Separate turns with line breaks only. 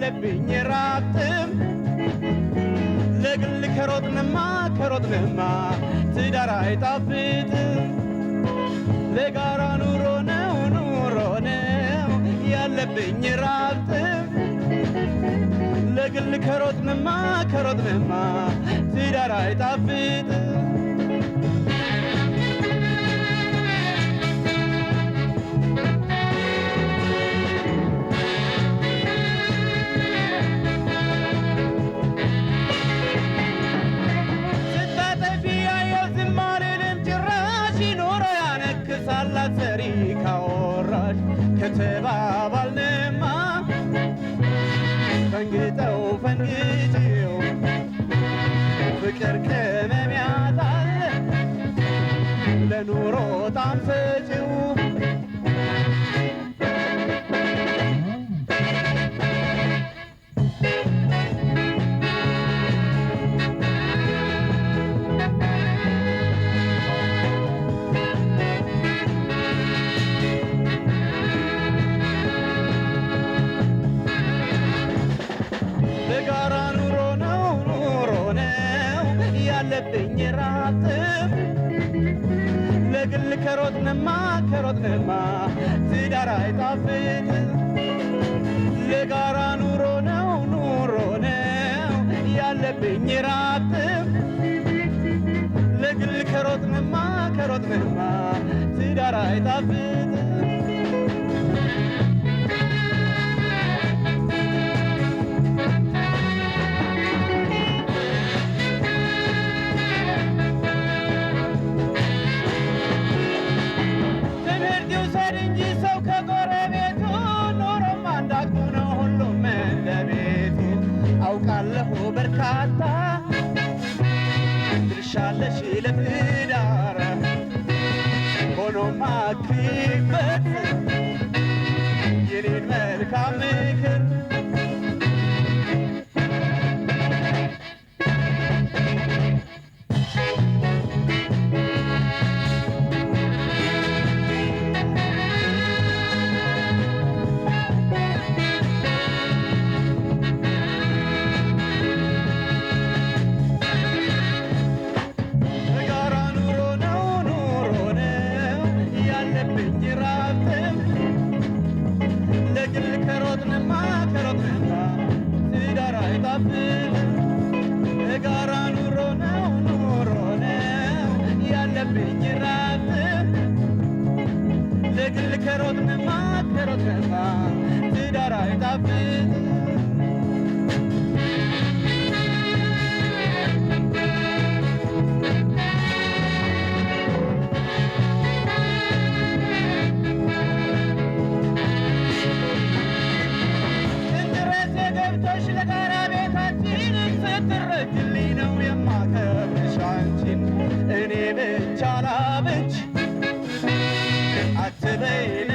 ያለብኝ ራብጥም ለግል ከሮጥንማ ትዳር አይጣፍጥም ለጋራ ኑሮ ነው ያለብኝ ራብጥም ለግል ከሮጥንማ ትዳር አይጣፍጥም ሰሪ ካወራሽ ከተባባልንማ ፈንግጠው ፍቅር ቅመም ያጣል ለኑሮ ጣም ሰጪው ያለብኝ ራብጥም ለግል ከሮጥንማ ትዳር አይጣፍጥም ለጋራ ኑሮ ነው ያለብኝ ራብጥም ለግል ከሮጥንማ ትዳር አይጣፍጥም አውቃለሁ በርካታ ድርሻለሽ ለትዳር ሆኖም አክሪበት የኔን መልካም ምክር ለግል ከሮጥንማ ትዳር አይጣፍጥም ለጋራ ኑሮ ነው ያለብኝ ራብጥም ለግል ከሮጥንማ ትዳር አይጣፍጥም ለጋራ ቤታችን ስትረጅልኝ ነው የማከብርሽ አንቺን እኔ ብቻ ላብች አትበይነ